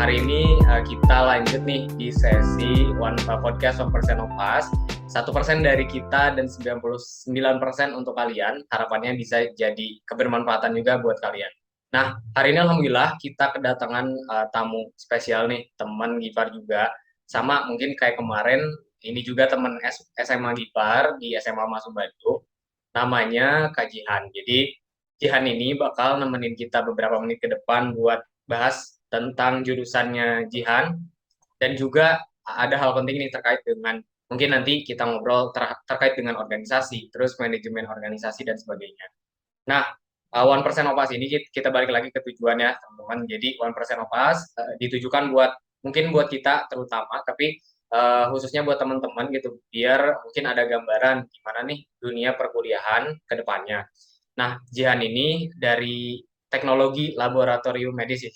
hari ini kita lanjut nih di sesi podcast 1% of Us. 1% dari kita dan 99% untuk kalian. Harapannya bisa jadi kebermanfaatan juga buat kalian. Nah, hari ini alhamdulillah kita kedatangan tamu spesial nih, teman Gifar juga. Sama mungkin kayak kemarin, ini juga teman SMA Gifar di SMA Masuk Bandung. Namanya Kak Jihan. Jadi Jihan ini bakal nemenin kita beberapa menit ke depan buat bahas tentang jurusannya Jihan, dan juga ada hal penting nih terkait dengan mungkin nanti kita ngobrol terkait dengan organisasi, terus manajemen organisasi dan sebagainya. Nah, 1% Opas ini kita balik lagi ke tujuannya teman-teman. Jadi 1% Opas ditujukan buat mungkin buat kita terutama, tapi khususnya buat teman-teman gitu, biar mungkin ada gambaran gimana nih dunia perkuliahan ke depannya. Nah, Jihan ini dari Teknologi Laboratorium Medis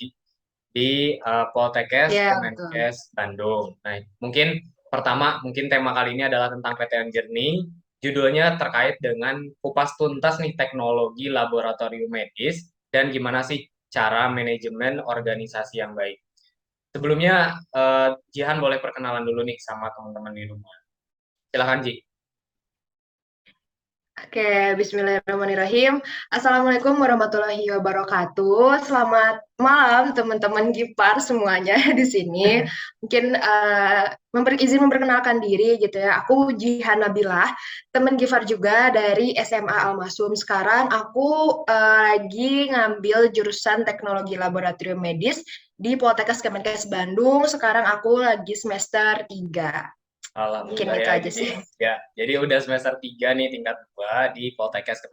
di Poltekkes Iya, betul. Kemenkes Bandung. Nah, mungkin tema kali ini adalah tentang PTN Journey. Judulnya terkait dengan kupas tuntas nih teknologi laboratorium medis dan gimana sih cara manajemen organisasi yang baik. Sebelumnya, Jihan boleh perkenalan dulu nih sama teman-teman di rumah. Silahkan, Ji. Oke, bismillahirrahmanirrahim. Assalamualaikum warahmatullahi wabarakatuh. Selamat malam teman-teman Gipar semuanya di sini. Mungkin izin memperkenalkan diri gitu ya. Aku Jihan Nabilah, teman Gifar juga dari SMA Al-Masum. Sekarang aku lagi ngambil jurusan Teknologi Laboratorium Medis di Poltekkes Kemenkes Bandung. Sekarang aku lagi semester 3. Mungkin Alhamdulillah itu ya, aja jadi sih. ya, jadi udah semester 3 nih tingkat 2 di Poltekkes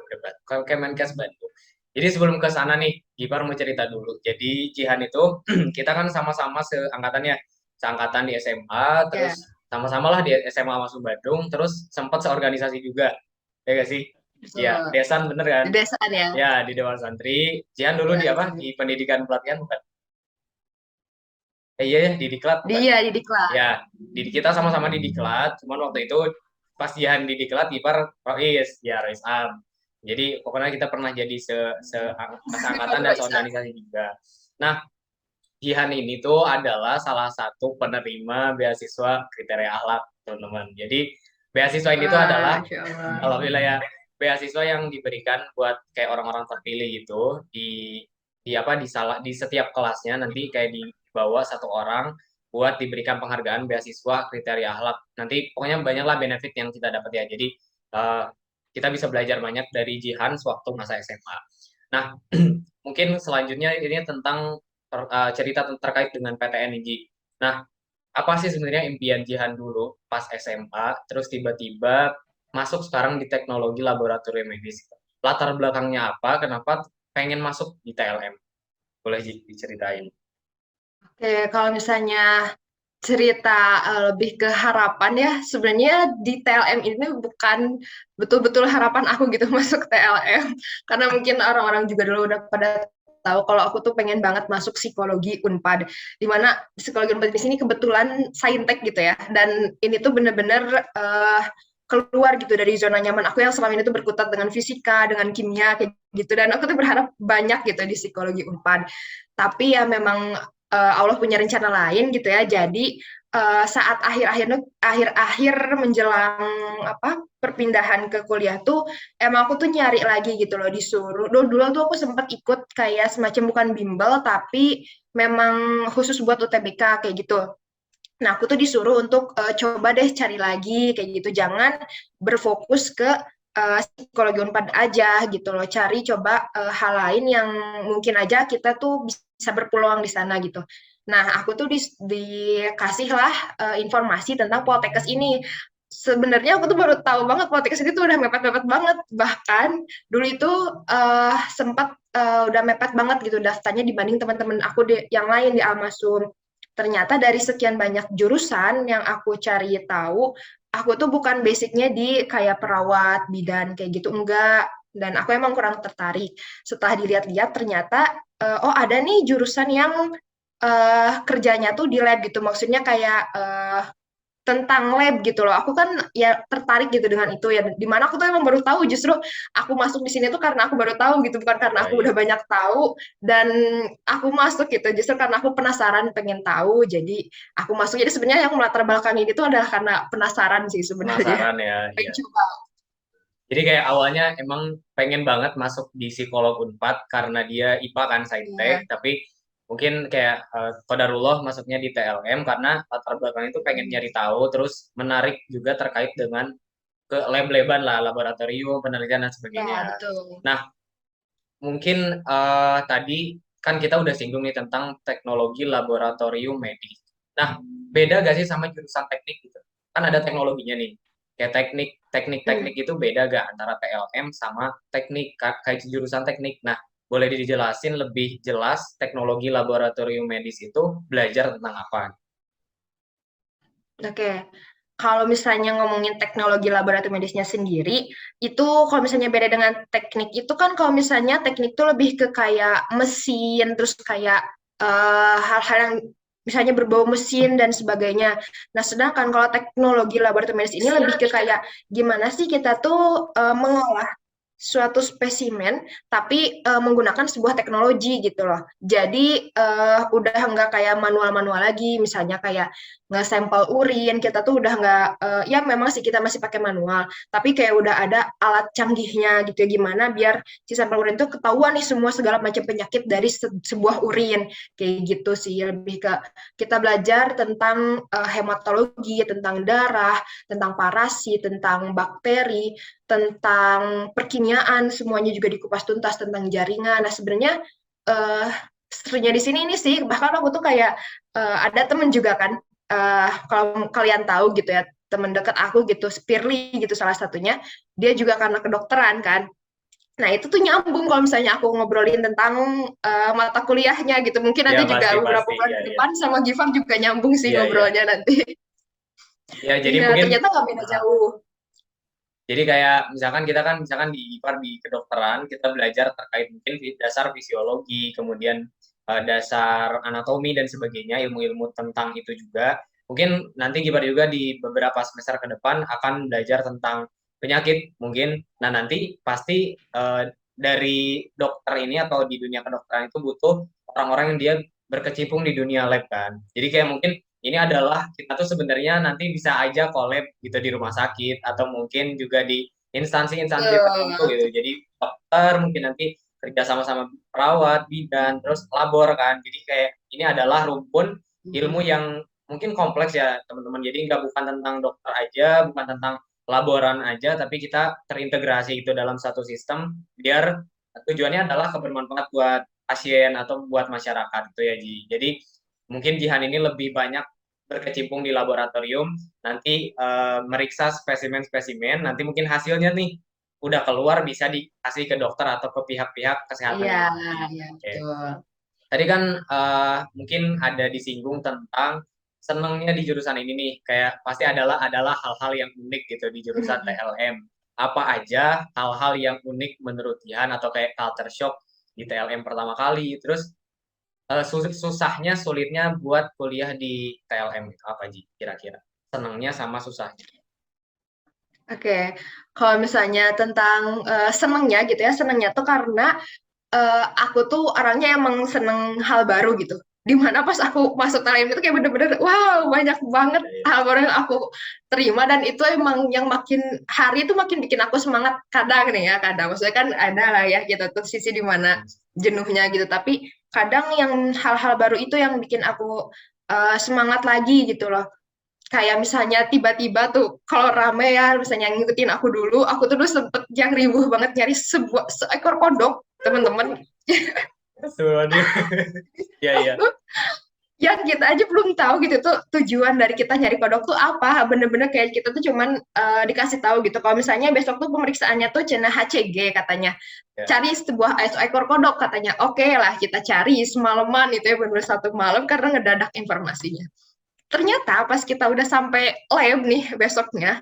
Kemenkes Bandung. Jadi sebelum ke sana nih, Gipar mau cerita dulu. Jadi Jihan itu kita kan sama-sama seangkatannya, seangkatan di SMA, Ya, terus sama-sama lah di SMA masuk Bandung, terus sempat seorganisasi juga, ya gak sih? Iya, betul. Desan bener kan? Di desaan ya. Ya, di Dewan Santri. Jihan dulu Ya di apa? itu. Di pendidikan pelatihan bukan? Iya ya, di Diklat bukan? Dia di diklat. Ya, kita sama-sama di Diklat, cuman waktu itu pas Jihan di Diklat, Gipar Rois, ya Rois Am. Jadi pokoknya kita pernah jadi seangkatan dan Roisa. seorganisasi juga. Nah, Jihan ini tuh adalah salah satu penerima beasiswa kriteria akhlak, teman-teman. Jadi beasiswa ini tuh Wah, adalah, Masya Allah. alhamdulillah ya, beasiswa yang diberikan buat kayak orang-orang terpilih gitu di setiap kelasnya nanti kayak dibawa satu orang buat diberikan penghargaan beasiswa kriteria akhlak. Nanti pokoknya banyaklah benefit yang kita dapat ya. Jadi uh, kita bisa belajar banyak dari Jihan sewaktu masa SMA. Nah, mungkin selanjutnya ini tentang cerita terkait dengan PTN ini. Nah, apa sih sebenarnya impian Jihan dulu pas SMA, terus tiba-tiba masuk sekarang di teknologi laboratorium medis? Latar belakangnya apa? Kenapa pengen masuk di TLM? Boleh diceritain. Oke, kalau misalnya cerita lebih ke harapan ya, sebenarnya di TLM ini bukan betul-betul harapan aku gitu masuk TLM. Karena mungkin orang-orang juga dulu udah pada tahu kalau aku tuh pengen banget masuk psikologi Unpad. Di mana psikologi Unpad di sini kebetulan saintek gitu ya. Dan ini tuh bener-bener keluar gitu dari zona nyaman aku yang selama ini tuh berkutat dengan fisika, dengan kimia kayak gitu. Dan aku tuh berharap banyak gitu di psikologi Unpad. Tapi ya memang Allah punya rencana lain gitu ya. Jadi saat akhir-akhir menjelang apa perpindahan ke kuliah tuh emang aku tuh nyari lagi gitu loh disuruh. Dulu tuh aku sempat ikut kayak semacam bukan bimbel tapi memang khusus buat UTBK kayak gitu. Nah, aku tuh disuruh untuk coba deh cari lagi kayak gitu. Jangan berfokus ke psikologi Unpad aja gitu loh. Cari coba hal lain yang mungkin aja kita tuh bisa berpeluang di sana gitu. Nah, aku tuh dikasihlah informasi tentang Poltekkes ini. Sebenarnya aku tuh baru tahu banget Poltekkes ini tuh udah mepet-mepet banget. Bahkan dulu itu sempat udah mepet banget gitu daftarnya dibanding teman-teman aku yang lain di Almasum. Ternyata dari sekian banyak jurusan yang aku cari tahu, aku tuh bukan basicnya di kayak perawat, bidan kayak gitu, enggak. Dan aku emang kurang tertarik. Setelah dilihat-lihat ternyata, oh ada nih jurusan yang kerjanya tuh di lab gitu. Maksudnya kayak tentang lab gitu loh. Aku kan ya tertarik gitu dengan itu ya. Dimana aku tuh emang baru tahu justru aku masuk di sini tuh karena aku baru tahu gitu, bukan karena Ya, aku udah ya. banyak tahu dan aku masuk gitu. Justru karena aku penasaran pengen tahu. Jadi aku masuk. Jadi sebenarnya yang melatar belakang ini tuh adalah karena penasaran sih sebenarnya. Penasaran ya, Pengen iya. coba. Jadi kayak awalnya emang pengen banget masuk di psikolog Unpad karena dia IPA kan saintek, Iya. tapi mungkin kayak qadarullah masuknya di TLM karena latar belakang itu pengen Hmm. nyari tahu, terus menarik juga terkait dengan ke lab-laban lah, laboratorium, penelitian dan sebagainya. Ya, betul. Nah, mungkin tadi kan kita udah singgung nih tentang teknologi laboratorium medis. Nah, beda gak sih sama jurusan teknik gitu? Kan ada teknologinya nih. Kayak teknik-teknik Hmm. itu beda gak antara TLM sama teknik kayak jurusan teknik. Nah, boleh dijelasin lebih jelas teknologi laboratorium medis itu belajar tentang apa? Oke, kalau misalnya ngomongin teknologi laboratorium medisnya sendiri, itu kalau misalnya beda dengan teknik itu kan kalau misalnya teknik itu lebih ke kayak mesin, terus kayak hal-hal yang misalnya berbau mesin dan sebagainya. Nah, sedangkan kalau teknologi laboratorium medis ini lebih ke kayak gimana sih kita tuh mengolah suatu spesimen tapi menggunakan sebuah teknologi gitu loh. Jadi udah nggak kayak manual-manual lagi, misalnya kayak nggak sampel urin, kita tuh udah nggak, ya memang sih kita masih pakai manual, tapi kayak udah ada alat canggihnya gitu ya, gimana biar si sampel urin itu ketahuan nih semua segala macam penyakit dari sebuah urin, kayak gitu sih. Lebih ke kita belajar tentang hematologi, tentang darah, tentang parasit, tentang bakteri, tentang perkimiaan, semuanya juga dikupas tuntas tentang jaringan. Nah, sebenarnya uh, serunya di sini ini sih, bahkan aku tuh kayak ada temen juga kan, kalau kalian tahu gitu ya, temen deket aku gitu, Spirly gitu salah satunya, dia juga karena kedokteran kan. Nah, itu tuh nyambung kalau misalnya aku ngobrolin tentang mata kuliahnya gitu. Mungkin Ya nanti juga pasti beberapa pasti bulan ya ke ya. depan sama Givan juga nyambung sih Iya iya. ngobrolnya nanti. Ya jadi Iya, mungkin ternyata nggak beda jauh. jadi kayak misalkan kita kan misalkan di IPAR di kedokteran kita belajar terkait mungkin dasar fisiologi, kemudian dasar anatomi dan sebagainya, ilmu-ilmu tentang itu juga. Mungkin nanti Gipar juga di beberapa semester ke depan akan belajar tentang penyakit mungkin. Nah, nanti pasti dari dokter ini atau di dunia kedokteran itu butuh orang-orang yang dia berkecimpung di dunia lab kan. Jadi kayak mungkin ini adalah kita tuh sebenarnya nanti bisa aja collab gitu di rumah sakit atau mungkin juga di instansi-instansi tertentu Betul. gitu. Jadi dokter mungkin nanti kerja sama-sama perawat, bidan, terus labor kan. Jadi kayak ini adalah rumpun ilmu yang mungkin kompleks ya teman-teman. Jadi nggak bukan tentang dokter aja, bukan tentang laboran aja, tapi kita terintegrasi itu dalam satu sistem biar tujuannya adalah kebermanfaat buat pasien atau buat masyarakat itu ya Ji. Jadi mungkin Jihan ini lebih banyak berkecimpung di laboratorium, nanti meriksa spesimen-spesimen, nanti mungkin hasilnya nih udah keluar bisa dikasih ke dokter atau ke pihak-pihak kesehatan Iya, yang lain. iya Oke. betul. Tadi kan mungkin ada disinggung tentang senengnya di jurusan ini nih, kayak pasti adalah hal-hal yang unik gitu di jurusan Mhm. TLM. Apa aja hal-hal yang unik menurut Jihan atau kayak culture shock di TLM pertama kali, terus susahnya, sulitnya buat kuliah di TLM itu apa Ji kira-kira? Senangnya sama susahnya. Oke, kalau misalnya tentang senengnya gitu ya, senengnya tuh karena aku tuh orangnya emang seneng hal baru gitu. Dimana pas aku masuk TLM itu kayak bener-bener, wow banyak banget Ya, ya. hal baru yang aku terima dan itu emang yang makin hari itu makin bikin aku semangat kadang nih ya, kadang. Maksudnya kan ada lah ya gitu tuh sisi dimana Hmm. jenuhnya gitu, tapi kadang yang hal-hal baru itu yang bikin aku semangat lagi gitu loh. Kayak misalnya tiba-tiba tuh kalau rame ya misalnya ngikutin aku dulu, aku tuh dulu sempet yang ribuh banget nyari seekor kodok, teman-teman. Waduh. Iya, iya. Yang kita aja belum tahu gitu tuh tujuan dari kita nyari kodok tuh apa. Bener-bener kayak kita tuh cuman dikasih tahu gitu. Kalau misalnya besok tuh pemeriksaannya tuh cina HCG katanya. Ya. Cari seekor kodok katanya. Oke lah kita cari semalaman itu ya bener-bener satu malam karena ngedadak informasinya. Ternyata pas kita udah sampai lab nih besoknya,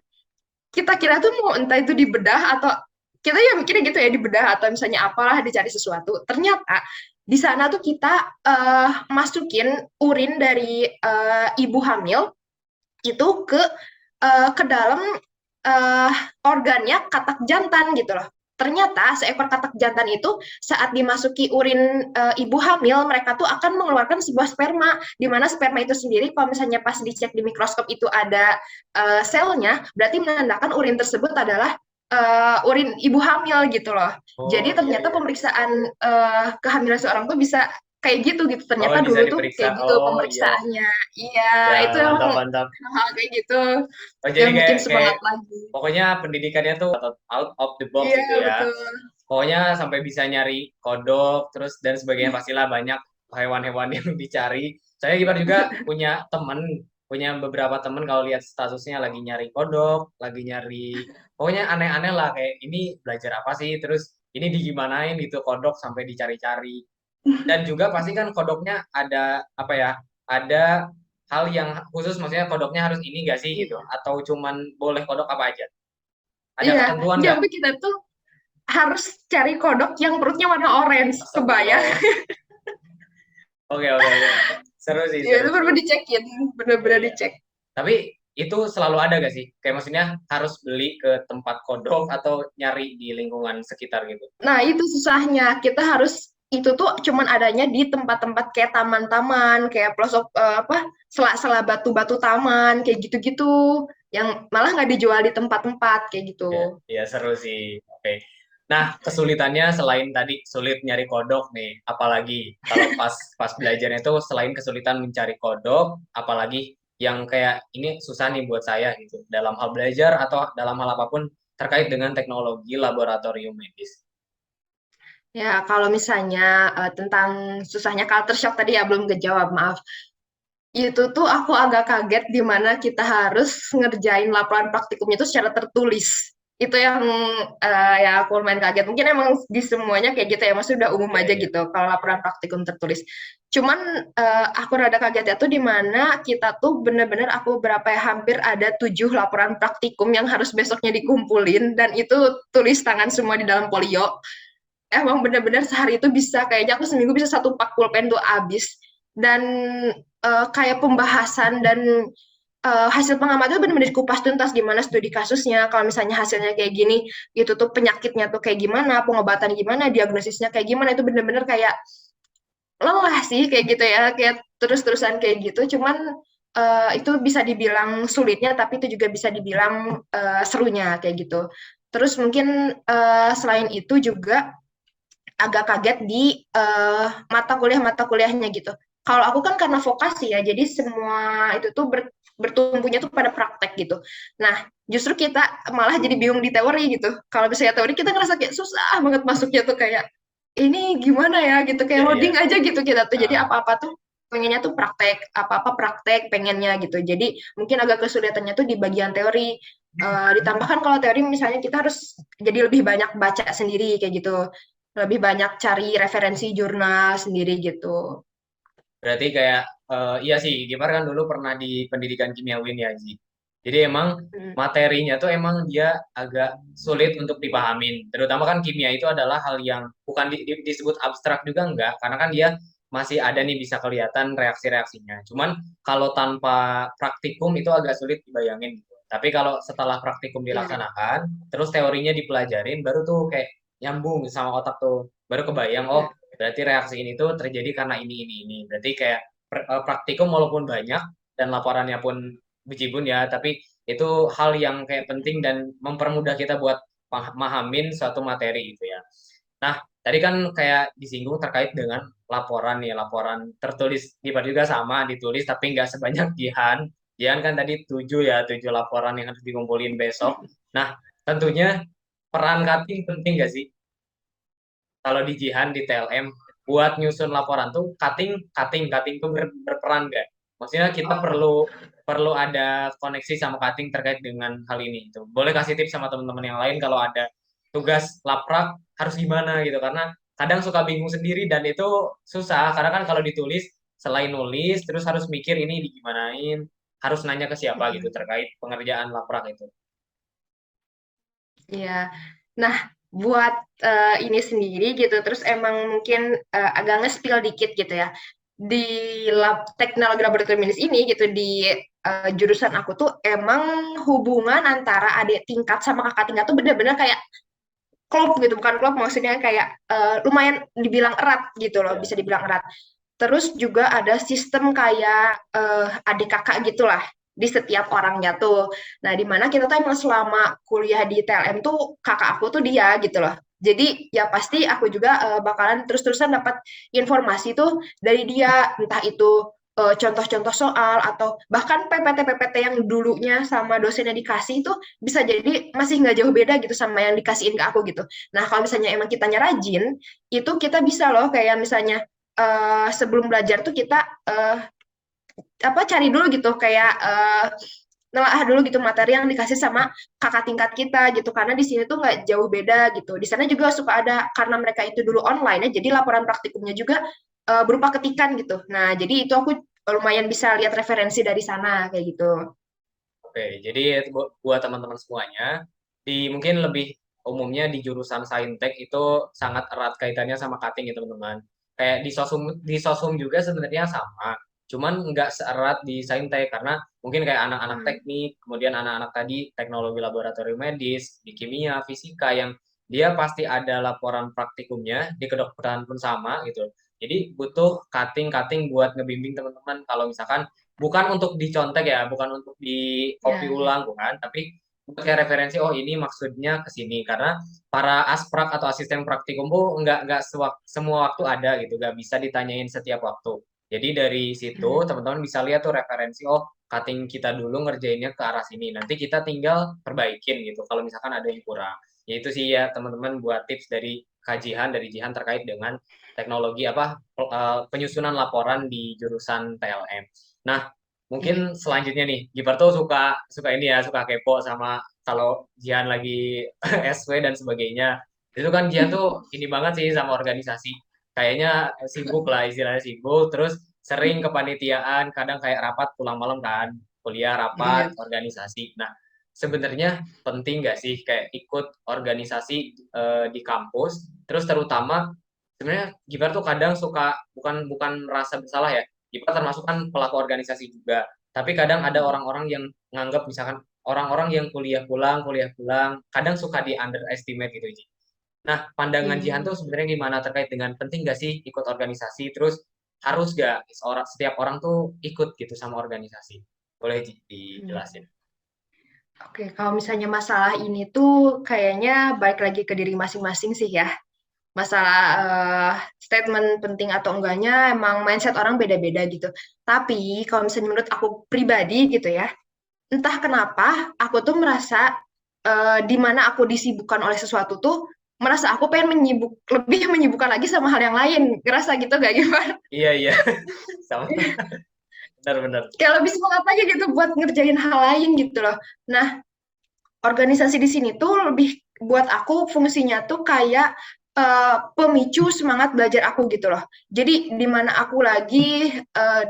kita kira tuh mau entah itu dibedah atau kita ya mikirnya gitu ya dibedah atau misalnya apalah dicari sesuatu. Ternyata di sana tuh kita masukin urin dari ibu hamil itu ke dalam eh, organnya katak jantan gitu loh. Ternyata seekor katak jantan itu saat dimasuki urin ibu hamil, mereka tuh akan mengeluarkan sebuah sperma, di mana sperma itu sendiri kalau misalnya pas dicek di mikroskop itu ada selnya, berarti menandakan urin tersebut adalah urin ibu hamil gitu loh. Oh Jadi iya ternyata iya. pemeriksaan kehamilan seorang tuh bisa kayak gitu gitu. Oh Ternyata bisa dulu tuh diperiksa. kayak gitu Oh iya. pemeriksaannya. Iya, Ya itu mantap emang mantap. hal kayak gitu Oh jadi yang kayak bikin kayak semangat lagi. pokoknya pendidikannya tuh out of the box Iya, gitu ya. betul. Pokoknya sampai bisa nyari kodok terus dan sebagainya, pastilah banyak hewan-hewan yang dicari. Saya juga punya temen, punya beberapa temen kalau lihat statusnya lagi nyari kodok, lagi nyari pokoknya aneh-aneh lah, kayak ini belajar apa sih, terus ini digimanain gitu kodok sampai dicari-cari. Dan juga pasti kan kodoknya ada apa ya, ada hal yang khusus, maksudnya kodoknya harus ini gak sih gitu, Iya. atau cuman boleh kodok apa aja, ada Iya, ketentuan nggak? jadi kita tuh harus cari kodok yang perutnya warna orange. Kebayang? Astagfirullah. Oke oke oke. Seru sih, Iya, seru itu sih. perlu dicekin, Iya bener-bener iya. dicek. Tapi itu selalu ada gak sih? Kayak maksudnya harus beli ke tempat kodok atau nyari di lingkungan sekitar gitu? Nah, itu susahnya. Kita harus itu tuh cuman adanya di tempat-tempat kayak taman-taman, kayak pelosok apa sela-sela batu-batu taman, kayak gitu-gitu. Yang malah nggak dijual di tempat-tempat kayak Ya, gitu. ya seru sih. Oke. Nah, kesulitannya selain tadi sulit nyari kodok nih, apalagi kalau pas pas belajarnya itu selain kesulitan mencari kodok, apalagi yang kayak ini susah nih buat saya gitu dalam hal belajar atau dalam hal apapun terkait dengan teknologi laboratorium medis. Ya, kalau misalnya tentang susahnya culture shock tadi ya belum kejawab, maaf. Itu tuh aku agak kaget di mana kita harus ngerjain laporan praktikumnya itu secara tertulis. Itu yang ya aku lumayan kaget. Mungkin emang di semuanya kayak gitu ya, maksudnya udah umum Iya, aja iya. gitu kalau laporan praktikum tertulis. Cuman aku rada kagetnya tuh di mana kita tuh bener-bener aku berapa ya hampir ada 7 laporan praktikum yang harus besoknya dikumpulin dan itu tulis tangan semua di dalam folio. Emang bener-bener sehari itu bisa kayaknya aku seminggu bisa 1 pak pulpen tuh habis dan kayak pembahasan dan hasil pengamatan itu benar-benar dikupas tuntas gimana studi kasusnya kalau misalnya hasilnya kayak gini itu tuh penyakitnya tuh kayak gimana pengobatan gimana diagnosisnya kayak gimana itu benar-benar kayak lelah sih kayak gitu ya kayak terus-terusan kayak gitu cuman itu bisa dibilang sulitnya tapi itu juga bisa dibilang serunya kayak gitu terus mungkin selain itu juga agak kaget di mata kuliahnya gitu. Kalau aku kan karena vokasi ya, jadi semua itu tuh bertumbuhnya tuh pada praktek gitu. Nah, justru kita malah jadi bingung di teori gitu. Kalau misalnya teori kita ngerasa kayak susah banget masuknya tuh kayak ini gimana ya gitu kayak Iya, iya. loading aja gitu kita tuh. Jadi Nah, apa-apa tuh pengennya tuh praktek, apa-apa praktek pengennya gitu. Jadi mungkin agak kesulitannya tuh di bagian teori. Ditambahkan kalau teori misalnya kita harus jadi lebih banyak baca sendiri kayak gitu lebih banyak cari referensi jurnal sendiri gitu. berarti kayak iya sih, Gimar kan dulu pernah di pendidikan kimiawi ya, Ji. Jadi emang Hmm. materinya tuh emang dia agak sulit untuk dipahamin. Terutama kan kimia itu adalah hal yang bukan disebut abstrak juga enggak, karena kan dia masih ada nih bisa kelihatan reaksi-reaksinya. Cuman kalau tanpa praktikum itu agak sulit dibayangin gitu. Tapi kalau setelah praktikum Iya, dilaksanakan, terus teorinya dipelajarin, baru tuh kayak nyambung sama otak tuh. Baru kebayang, oh iya, berarti reaksi ini tuh terjadi karena ini. Berarti kayak praktikum walaupun banyak dan laporannya pun bejibun ya, tapi itu hal yang kayak penting dan mempermudah kita buat mahamin suatu materi gitu ya. Nah, tadi kan kayak disinggung terkait dengan laporan nih, laporan tertulis di juga sama ditulis tapi nggak sebanyak Jihan. Jihan kan tadi 7 ya, 7 laporan yang harus dikumpulin besok. Nah, tentunya peran cutting penting nggak sih? Kalau di Jihan di TLM buat nyusun laporan tuh cutting tuh berperan nggak? Maksudnya kita perlu perlu ada koneksi sama cutting terkait dengan hal ini itu. Boleh kasih tips sama teman-teman yang lain kalau ada tugas laprak harus gimana gitu, karena kadang suka bingung sendiri dan itu susah karena kan kalau ditulis selain nulis terus harus mikir ini digimanain, harus nanya ke siapa gitu terkait pengerjaan laprak itu. iya. Nah, buat ini sendiri gitu, terus emang mungkin agak nge-spill dikit gitu ya. Di teknologi laboratorium medis ini gitu, di jurusan aku tuh emang hubungan antara adik tingkat sama kakak tingkat tuh bener-bener kayak klop gitu, bukan klop maksudnya kayak lumayan dibilang erat gitu loh, Ya. bisa dibilang erat. Terus juga ada sistem kayak adik kakak gitulah di setiap orangnya tuh. Nah, di mana kita tuh emang selama kuliah di TLM tuh kakak aku tuh dia gitu loh. Jadi ya pasti aku juga bakalan terus-terusan dapat informasi tuh dari dia, entah itu contoh-contoh soal atau bahkan PPT-PPT yang dulunya sama dosennya dikasih itu bisa jadi masih nggak jauh beda gitu sama yang dikasihin ke aku gitu. Nah, kalau misalnya emang kitanya rajin, itu kita bisa loh kayak misalnya sebelum belajar tuh kita apa cari dulu gitu kayak nelaah dulu gitu materi yang dikasih sama kakak tingkat kita gitu karena di sini tuh nggak jauh beda gitu. Di sana juga suka ada karena mereka itu dulu online ya, jadi laporan praktikumnya juga berupa ketikan gitu. Nah, jadi itu aku lumayan bisa lihat referensi dari sana kayak gitu. Oke, jadi buat teman-teman semuanya, mungkin lebih umumnya di jurusan Saintek itu sangat erat kaitannya sama cutting ya teman-teman. Kayak di sosum juga sebenarnya sama, cuman nggak seerat di Saintek karena mungkin kayak anak-anak Hmm. teknik, kemudian anak-anak tadi teknologi laboratorium medis, di kimia, fisika yang dia pasti ada laporan praktikumnya, di kedokteran pun sama gitu. Jadi butuh cutting-cutting buat ngebimbing teman-teman kalau misalkan bukan untuk dicontek ya, bukan untuk di copy Ya, ya. ulang bukan, tapi buat kayak referensi oh ini maksudnya ke sini karena para asprak atau asisten praktikum tuh nggak semua waktu ada gitu, nggak bisa ditanyain setiap waktu. Jadi dari situ Hmm. teman-teman bisa lihat tuh referensi oh cutting kita dulu ngerjainnya ke arah sini, nanti kita tinggal perbaikin gitu kalau misalkan ada yang kurang. Ya itu sih ya teman-teman buat tips dari kajian dari Jihan terkait dengan teknologi apa penyusunan laporan di jurusan TLM. Nah, Iya. mungkin selanjutnya nih, Gipar tuh suka suka ini ya, suka kepo sama kalau Jihan lagi SW dan sebagainya. Itu kan Jihan tuh ini banget sih sama organisasi. Kayaknya sibuk lah, istilahnya sibuk, terus sering kepanitiaan, kadang kayak rapat pulang malam kan, kuliah, rapat, Iya. organisasi. Nah, sebenarnya penting nggak sih kayak ikut organisasi di kampus, terus terutama sebenarnya Gipar tuh kadang suka bukan bukan merasa bersalah ya, kita termasuk kan pelaku organisasi juga. Tapi kadang ada orang-orang yang nganggap misalkan orang-orang yang kuliah pulang, kadang suka di underestimate gitu, Ji. Nah, pandangan Jihan Hmm. tuh sebenarnya gimana terkait dengan penting gak sih ikut organisasi, terus harus gak setiap orang tuh ikut gitu sama organisasi? Boleh Hmm. dijelasin? Oke, kalau misalnya masalah ini tuh kayaknya balik lagi ke diri masing-masing sih ya. Masalah statement penting atau enggaknya emang mindset orang beda-beda gitu. Tapi kalau misalnya menurut aku pribadi gitu ya, entah kenapa aku tuh merasa di mana aku disibukkan oleh sesuatu tuh merasa aku pengen lebih menyibukkan lagi sama hal yang lain. Ngerasa gitu gak gimana? Iya, iya. Sama. Benar-benar. Kayak lebih semangat aja gitu buat ngerjain hal lain gitu loh. Nah, organisasi di sini tuh lebih buat aku fungsinya tuh kayak pemicu semangat belajar aku gitu loh. Jadi di mana aku lagi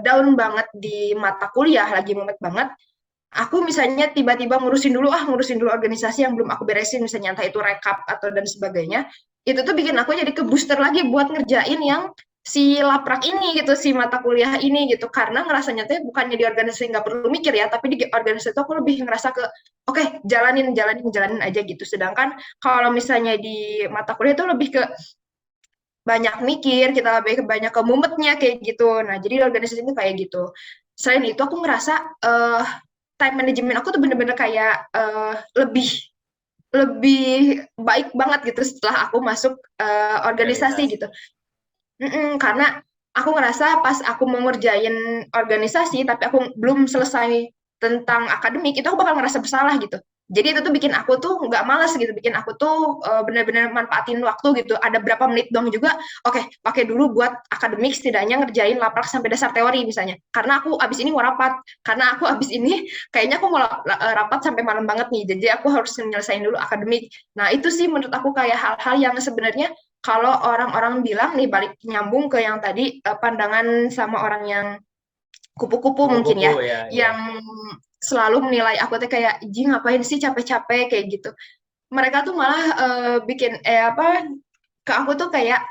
down banget di mata kuliah, lagi mumet banget, aku misalnya tiba-tiba ngurusin dulu organisasi yang belum aku beresin, misalnya entah itu rekap atau dan sebagainya, itu tuh bikin aku jadi ke booster lagi buat ngerjain yang si laprak ini gitu, si mata kuliah ini gitu, karena ngerasanya tuh bukannya di organisasi nggak perlu mikir ya, tapi di organisasi itu aku lebih ngerasa ke oke, jalanin aja gitu. Sedangkan kalau misalnya di mata kuliah itu lebih ke banyak mikir, kita lebih banyak ke mumetnya kayak gitu. Nah, jadi organisasi itu kayak gitu. Selain itu aku ngerasa time management aku tuh bener-bener kayak lebih lebih baik banget gitu setelah aku masuk organisasi Organisasi. gitu. Karena aku ngerasa pas aku mau ngerjain organisasi tapi aku belum selesai tentang akademik itu aku bakal ngerasa bersalah gitu. Jadi itu tuh bikin aku tuh nggak malas gitu, bikin aku tuh benar-benar manfaatin waktu gitu. Ada berapa menit dong juga, oke pakai dulu buat akademik setidaknya ngerjain laprak sampai dasar teori misalnya. Karena aku abis ini mau rapat, karena aku abis ini kayaknya aku mau rapat sampai malam banget nih. Jadi aku harus menyelesaikan dulu akademik. Nah itu sih menurut aku kayak hal-hal yang sebenarnya kalau orang-orang bilang nih balik nyambung ke yang tadi pandangan sama orang yang kupu-kupu mungkin Kupu-kupu ya, ya, ya. yang selalu menilai aku tuh kayak, "Ih, ngapain sih capek-capek?" kayak gitu. Mereka tuh malah bikin apa ke aku tuh kayak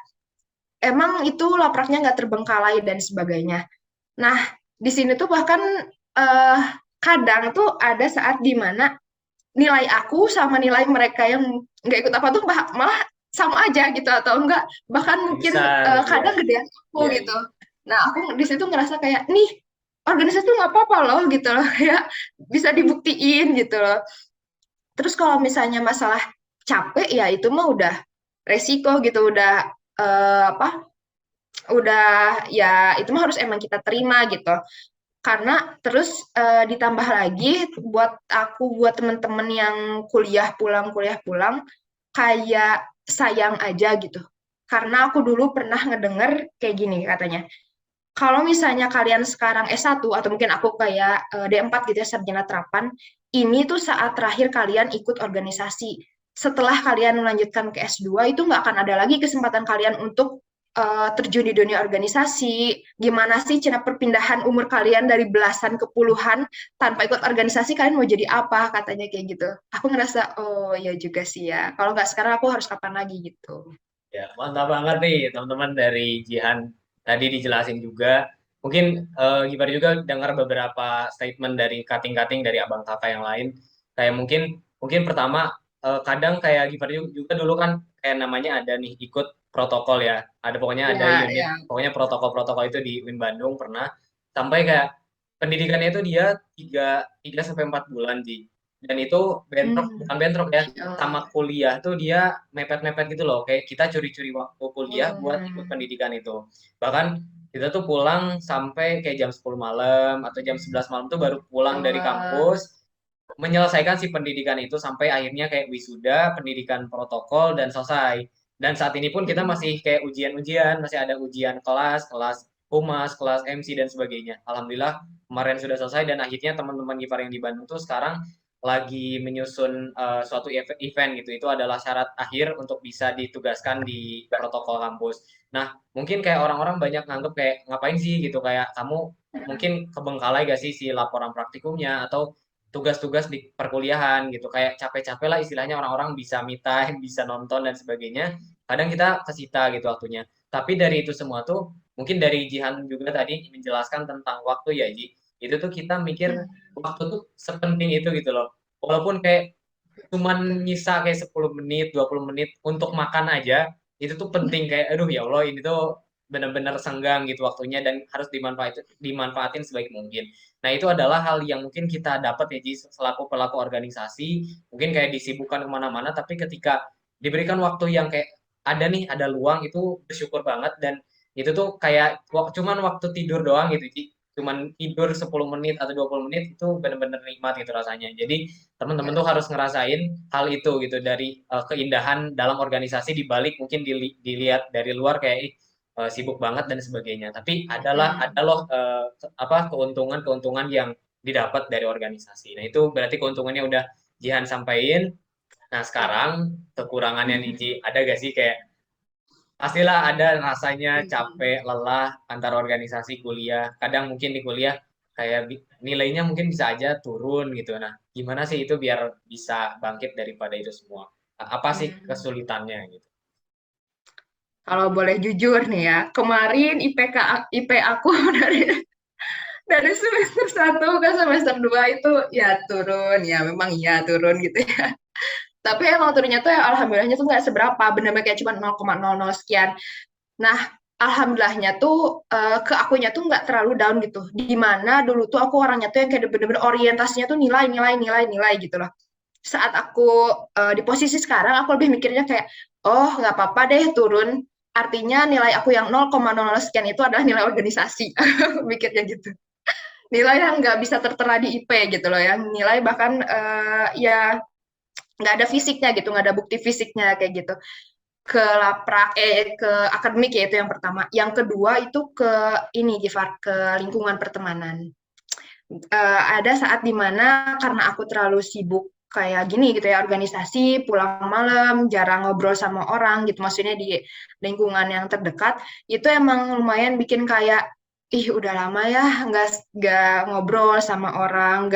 emang itu lapraknya nggak terbengkalai dan sebagainya. Nah, di sini tuh bahkan eh, kadang tuh ada saat di mana nilai aku sama nilai mereka yang nggak ikut apa tuh malah sama aja gitu atau enggak bahkan mungkin Bisa gitu ya. kadang gedean aku Iya, gitu. iya. Nah aku di situ ngerasa kayak nih organisasi tuh nggak apa-apa loh gitu loh kayak bisa dibuktiin gitu loh. Terus kalau misalnya masalah capek ya itu mah udah resiko gitu udah apa udah ya itu mah harus emang kita terima gitu. Karena terus ditambah lagi buat aku buat temen-temen yang kuliah pulang kayak sayang aja gitu. Karena aku dulu pernah ngedenger kayak gini katanya. Kalau misalnya kalian sekarang S1 atau mungkin aku kayak D4 gitu ya sarjana terapan, ini tuh saat terakhir kalian ikut organisasi. Setelah kalian melanjutkan ke S2 itu nggak akan ada lagi kesempatan kalian untuk terjun di dunia organisasi. Gimana sih cara perpindahan umur kalian dari belasan ke puluhan tanpa ikut organisasi kalian mau jadi apa katanya kayak gitu. Aku ngerasa oh ya juga sih ya. Kalau nggak sekarang aku harus kapan lagi gitu. Ya, mantap banget nih teman-teman dari Jihan tadi dijelasin juga. Mungkin Gibar juga dengar beberapa statement dari kating-kating dari abang kakak yang lain. Kayak mungkin mungkin pertama kadang kayak Gibar juga dulu kan kayak namanya ada nih ikut protokol ya. Ada pokoknya ada Ya, unit ya. pokoknya protokol-protokol itu di UIN Bandung pernah sampai kayak pendidikannya itu dia 3 sampai 4 bulan sih. Dan itu bentrok Hmm. bukan bentrok ya sama Oh. kuliah tuh dia mepet-mepet gitu loh. Kayak kita curi-curi waktu kuliah buat ikut Hmm. pendidikan itu. Bahkan kita tuh pulang sampai kayak jam 10 malam atau jam 11 malam tuh baru pulang dari Oh. kampus menyelesaikan si pendidikan itu sampai akhirnya kayak wisuda, pendidikan protokol dan selesai. Dan saat ini pun kita Mm-mm. masih kayak ujian-ujian, masih ada ujian kelas, kelas humas, kelas MC dan sebagainya. Alhamdulillah kemarin sudah selesai dan akhirnya teman-teman Gifar yang di Bandung tuh sekarang lagi menyusun suatu event gitu. Itu adalah syarat akhir untuk bisa ditugaskan di protokol kampus. Nah, mungkin kayak orang-orang banyak nganggep kayak ngapain sih gitu kayak kamu mungkin kebengkalai gak sih si laporan praktikumnya atau tugas-tugas di perkuliahan gitu kayak capek-capek lah istilahnya orang-orang bisa me time bisa nonton dan sebagainya kadang kita kesita gitu waktunya tapi dari itu semua tuh mungkin dari Jihan juga tadi menjelaskan tentang waktu ya Ji itu tuh kita mikir waktu tuh sepenting itu gitu loh walaupun kayak cuman nyisa kayak 10 menit 20 menit untuk makan aja itu tuh penting kayak aduh ya Allah ini tuh benar-benar senggang gitu waktunya dan harus dimanfaatin sebaik mungkin. Nah, itu adalah hal yang mungkin kita dapat ya, Ji, selaku pelaku organisasi, mungkin kayak disibukkan kemana-mana, tapi ketika diberikan waktu yang kayak ada nih, ada luang, itu bersyukur banget, dan itu tuh kayak cuman waktu tidur doang gitu, Ji. Cuman tidur 10 menit atau 20 menit, itu benar-benar nikmat gitu rasanya. Jadi, teman-teman tuh Ya. harus ngerasain hal itu gitu, dari keindahan dalam organisasi dibalik mungkin dilihat dari luar kayak, sibuk banget dan sebagainya. Tapi ada Mm. loh apa keuntungan-keuntungan yang didapat dari organisasi. Nah, itu berarti keuntungannya udah Jihan sampaikan. Nah, sekarang kekurangannya nih Ji, ada gak sih kayak pastilah ada rasanya capek, lelah antara organisasi kuliah. Kadang mungkin di kuliah kayak nilainya mungkin bisa aja turun gitu. Nah, gimana sih itu biar bisa bangkit daripada itu semua? Apa sih Hmm. kesulitannya gitu? Kalau boleh jujur nih ya, kemarin IP aku dari semester 1 ke semester 2 itu ya turun, ya memang iya turun gitu ya. Tapi emang turunnya tuh ya alhamdulillahnya tuh nggak seberapa, bener-bener kayak cuma 0,00 sekian. Nah, alhamdulillahnya tuh ke akunya tuh nggak terlalu down gitu. Di mana dulu tuh aku orangnya tuh yang kayak bener-bener orientasinya tuh nilai, nilai, nilai, nilai gitu loh. Saat aku di posisi sekarang, aku lebih mikirnya kayak, oh nggak apa-apa deh turun. Artinya nilai aku yang 0,00 sekian itu adalah nilai organisasi. Mikirnya gitu. Nilai yang nggak bisa tertera di IP gitu loh ya. Nilai bahkan ya nggak ada fisiknya gitu, nggak ada bukti fisiknya kayak gitu. Ke laprak, ke akademik ya itu yang pertama. Yang kedua itu ke ini, Gifar, ke lingkungan pertemanan. Ada saat dimana karena aku terlalu sibuk kayak gini gitu ya organisasi pulang malam jarang ngobrol sama orang gitu maksudnya di lingkungan yang terdekat itu emang lumayan bikin kayak ih udah lama ya nggak ngobrol sama orang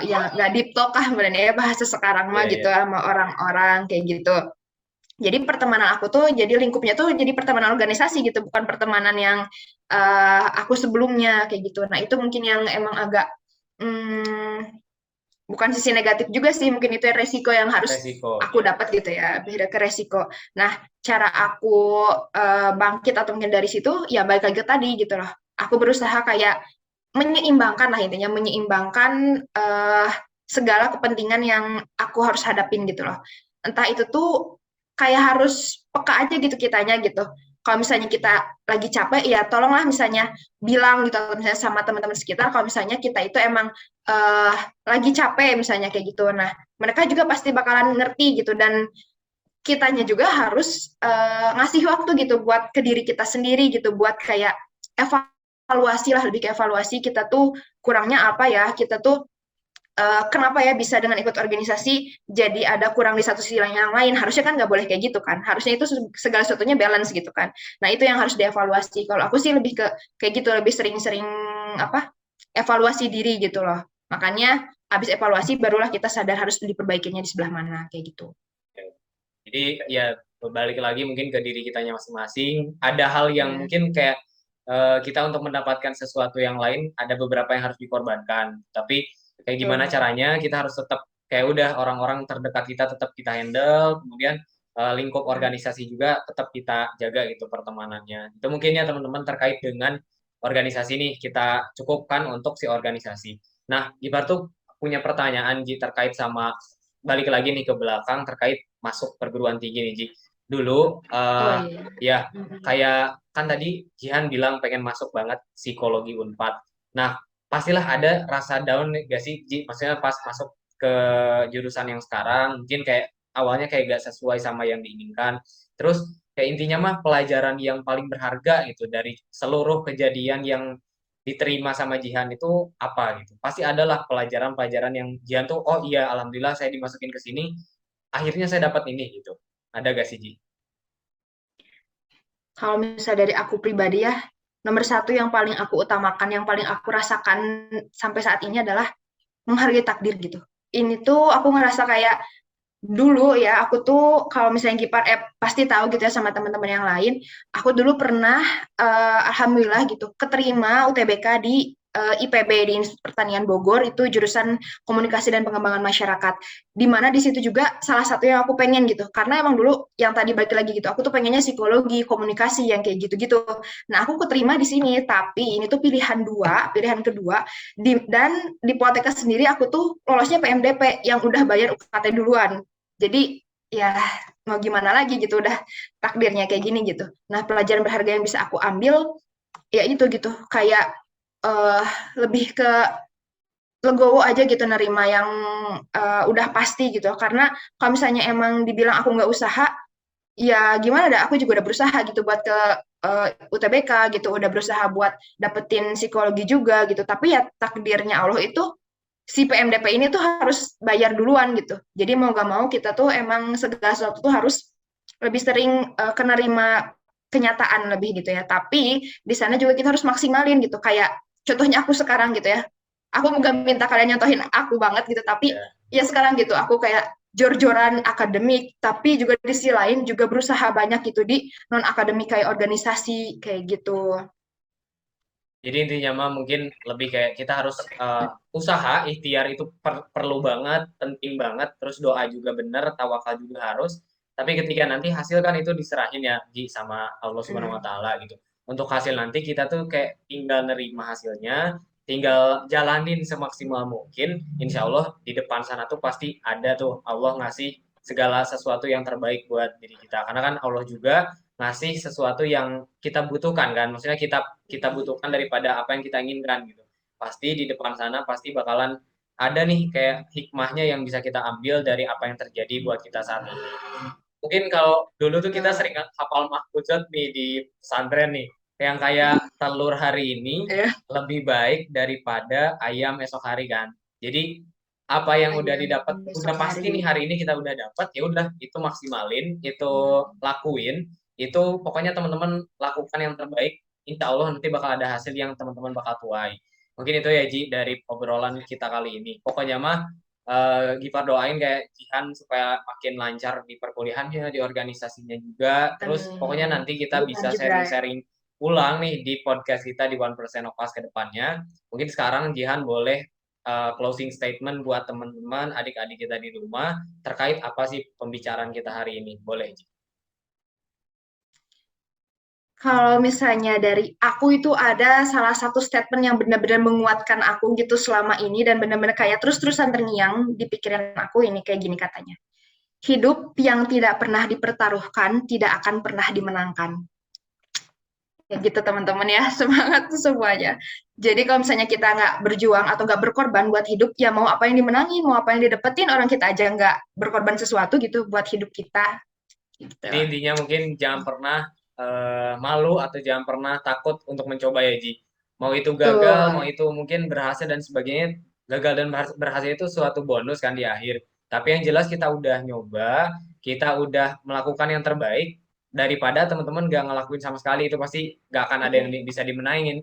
ya nggak deep talk ah sebenarnya ya bahasa sekarang mah Iya, gitu iya. sama orang-orang kayak gitu jadi pertemanan aku tuh jadi lingkupnya tuh jadi pertemanan organisasi gitu bukan pertemanan yang aku sebelumnya kayak gitu nah itu mungkin yang emang agak hmm, bukan sisi negatif juga sih, mungkin itu resiko yang harus Resiko, aku ya. dapat gitu ya, beda ke resiko. Nah, cara aku bangkit atau mungkin dari situ ya balik lagi ke tadi gitu loh. Aku berusaha kayak menyeimbangkan lah intinya, menyeimbangkan segala kepentingan yang aku harus hadapin gitu loh. Entah itu tuh kayak harus peka aja gitu kitanya gitu. Kalau misalnya kita lagi capek, ya tolonglah misalnya bilang gitu atau misalnya sama teman-teman sekitar kalau misalnya kita itu emang eh, lagi capek misalnya kayak gitu. Nah, mereka juga pasti bakalan ngerti gitu dan kitanya juga harus ngasih waktu gitu buat ke diri kita sendiri gitu buat kayak evaluasi lah lebih ke evaluasi kita tuh kurangnya apa ya kita tuh kenapa ya bisa dengan ikut organisasi jadi ada kurang di satu sisi yang lain harusnya kan nggak boleh kayak gitu kan harusnya itu segala sesuatunya balance gitu kan nah itu yang harus dievaluasi kalau aku sih lebih ke kayak gitu lebih sering-sering apa evaluasi diri gitu loh makanya habis evaluasi barulah kita sadar harus diperbaikinya di sebelah mana kayak gitu. Jadi ya balik lagi mungkin ke diri kitanya masing-masing. Ada hal yang Ya. mungkin kayak kita untuk mendapatkan sesuatu yang lain ada beberapa yang harus dikorbankan. Tapi kayak gimana Betul. caranya kita harus tetap kayak udah orang-orang terdekat kita tetap kita handle, kemudian lingkup Nah, organisasi juga tetap kita jaga gitu pertemanannya. Itu mungkin ya teman-teman terkait dengan organisasi nih kita cukupkan untuk si organisasi. Nah, Gipar tuh punya pertanyaan Ji terkait sama balik lagi nih ke belakang terkait masuk perguruan tinggi nih Ji. Dulu oh iya. ya Mm-mm. kayak kan tadi Jihan bilang pengen masuk banget psikologi Unpad. Nah, pastilah ada rasa down nih gak sih Ji? Maksudnya pas masuk ke jurusan yang sekarang mungkin kayak awalnya kayak gak sesuai sama yang diinginkan. Terus kayak intinya mah pelajaran yang paling berharga gitu dari seluruh kejadian yang diterima sama Jihan itu apa gitu. Pasti adalah pelajaran-pelajaran yang Jihan tuh oh iya alhamdulillah saya dimasukin ke sini akhirnya saya dapat ini gitu. Ada gak sih Ji? Kalau misalnya dari aku pribadi ya, nomor satu yang paling aku utamakan, yang paling aku rasakan sampai saat ini adalah menghargai takdir gitu. Ini tuh aku ngerasa kayak dulu ya, aku tuh kalau misalnya Gipar pasti tahu gitu ya sama teman-teman yang lain. Aku dulu pernah alhamdulillah gitu keterima UTBK di IPB di Institut Pertanian Bogor itu jurusan Komunikasi dan Pengembangan Masyarakat. Di mana di situ juga salah satu yang aku pengen gitu. Karena emang dulu yang tadi balik lagi gitu, aku tuh pengennya psikologi, komunikasi yang kayak gitu-gitu. Nah, aku keterima di sini, tapi ini tuh pilihan kedua dan di Poltekkes sendiri aku tuh lolosnya PMDP yang udah bayar UKT duluan. Jadi ya mau gimana lagi gitu udah takdirnya kayak gini gitu. Nah, pelajaran berharga yang bisa aku ambil ya itu gitu kayak eh, lebih ke legowo aja gitu nerima yang udah pasti gitu. Karena kalau misalnya emang dibilang aku nggak usaha, ya gimana dah aku juga udah berusaha gitu buat ke UTBK gitu, udah berusaha buat dapetin psikologi juga gitu. Tapi ya takdirnya Allah itu si PMDP ini tuh harus bayar duluan gitu. Jadi mau gak mau kita tuh emang segala sesuatu tuh harus lebih sering kenerima kenyataan lebih gitu ya. Tapi di sana juga kita harus maksimalin gitu. Kayak contohnya aku sekarang gitu ya. Aku nggak minta kalian nyontohin aku banget gitu, tapi Ya. ya sekarang gitu aku kayak jor-joran akademik, tapi juga di sisi lain juga berusaha banyak gitu di non akademik kayak organisasi kayak gitu. Jadi intinya mah mungkin lebih kayak kita harus usaha, ikhtiar itu perlu banget, penting banget, terus doa juga bener, tawakal juga harus. Tapi ketika nanti hasil kan itu diserahin ya Ji sama Allah Subhanahu wa Hmm. taala gitu. Untuk hasil nanti kita tuh kayak tinggal nerima hasilnya, tinggal jalanin semaksimal mungkin. Insya Allah di depan sana tuh pasti ada tuh Allah ngasih segala sesuatu yang terbaik buat diri kita. Karena kan Allah juga ngasih sesuatu yang kita butuhkan kan maksudnya kita kita butuhkan daripada apa yang kita inginkan gitu pasti di depan sana pasti bakalan ada nih kayak hikmahnya yang bisa kita ambil dari apa yang terjadi buat kita saat ini mungkin kalau dulu tuh kita Betul. sering hafal mahfuzat nih di pesantren nih yang kayak telur hari ini Ya. lebih baik daripada ayam esok hari kan jadi apa yang udah Ayam didapat udah besok pasti nih hari. hari ini kita udah dapat ya udah itu maksimalin itu lakuin itu pokoknya teman-teman lakukan yang terbaik insya Allah nanti bakal ada hasil yang teman-teman bakal tuai mungkin itu ya Ji dari obrolan kita kali ini pokoknya mah Gifar doain kayak Jihan supaya makin lancar di perkuliahannya di organisasinya juga terus pokoknya Amin. nanti kita bisa Lanjut, Bray. sharing-sharing ulang nih di podcast kita di One Percent of Us ke depannya mungkin sekarang Jihan boleh closing statement buat teman-teman, adik-adik kita di rumah terkait apa sih pembicaraan kita hari ini. Boleh, Ji? Kalau misalnya dari aku itu ada salah satu statement yang benar-benar menguatkan aku gitu selama ini dan benar-benar kayak terus-terusan terngiang di pikiran aku ini kayak gini katanya. Hidup yang tidak pernah dipertaruhkan tidak akan pernah dimenangkan. Ya gitu teman-teman ya, semangat tuh semuanya. Jadi kalau misalnya kita nggak berjuang atau nggak berkorban buat hidup, ya mau apa yang dimenangin, mau apa yang didapetin, orang kita aja nggak berkorban sesuatu gitu buat hidup kita. Gitu. Jadi intinya mungkin jangan pernah malu atau jangan pernah takut untuk mencoba ya, Ji. Mau itu gagal, mau Betul. itu mungkin berhasil dan sebagainya. Gagal dan berhasil itu suatu bonus kan di akhir. Tapi yang jelas kita udah nyoba, kita udah melakukan yang terbaik daripada teman-teman gak ngelakuin sama sekali, itu pasti gak akan ada yang bisa dimenangin.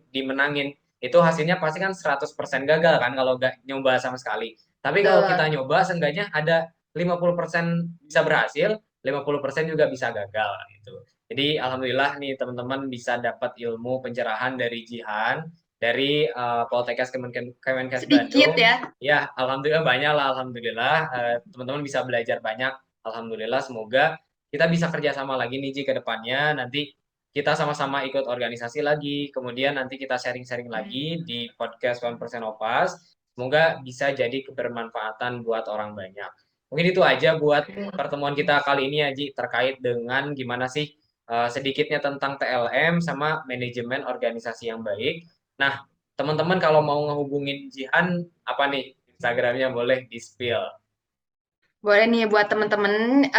Itu hasilnya pasti kan 100% gagal kan kalau gak nyoba sama sekali. Tapi kalau kita Betul. nyoba seenggaknya ada 50% bisa berhasil, 50% juga bisa gagal gitu. Jadi alhamdulillah nih teman-teman bisa dapat ilmu pencerahan dari Jihan dari Poltekkes Kemenkes Sedikit Bandung. ya. Ya, alhamdulillah banyak lah, alhamdulillah teman-teman bisa belajar banyak. Alhamdulillah, semoga kita bisa kerjasama lagi nih Ji ke depannya. Nanti kita sama-sama ikut organisasi lagi, kemudian nanti kita sharing-sharing lagi di podcast 1% Opas. Semoga bisa jadi kebermanfaatan buat orang banyak. Mungkin itu aja buat pertemuan kita kali ini ya Ji, terkait dengan gimana sih sedikitnya tentang TLM sama manajemen organisasi yang baik. Nah, teman-teman kalau mau ngehubungin Jihan, apa nih Instagramnya boleh di-spill. Boleh nih buat temen-temen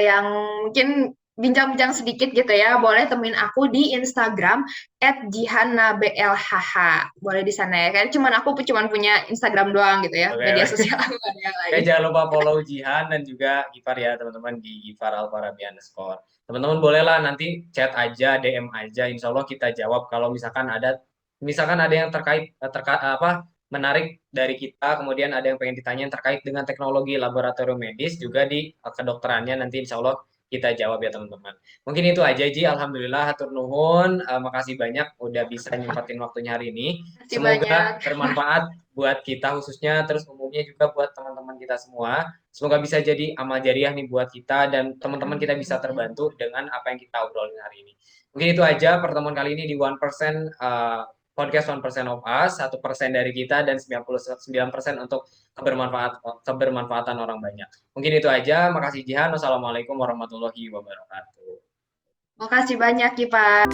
yang mungkin bincang-bincang sedikit gitu ya, boleh temuin aku di Instagram @jihanablhh. Boleh di sana ya. Kan cuman aku cuman punya Instagram doang gitu ya, Oke, media oke. sosial aku nggak ada yang Oke, lain. jangan lupa follow Jihan dan juga Gifar ya teman-teman di Gifar Alfarabi underscore. Teman-teman bolehlah nanti chat aja, DM aja, insya Allah kita jawab kalau misalkan ada yang apa menarik dari kita, kemudian ada yang pengen ditanyain terkait dengan teknologi laboratorium medis juga di kedokterannya nanti insya Allah kita jawab ya teman-teman. Mungkin itu aja Ji, alhamdulillah hatur nuhun, makasih banyak udah bisa nyempetin waktunya hari ini. Terima kasih banyak. Semoga bermanfaat buat kita khususnya, terus umumnya juga buat teman-teman kita semua. Semoga bisa jadi amal jariah nih buat kita dan teman-teman kita bisa terbantu dengan apa yang kita obrolin hari ini. Mungkin itu aja pertemuan kali ini di 1% podcast 1% of Us, 1% dari kita dan 99% untuk kebermanfaatan orang banyak. Mungkin itu aja. Makasih Jihan. Wassalamualaikum warahmatullahi wabarakatuh. Makasih banyak, Kipa.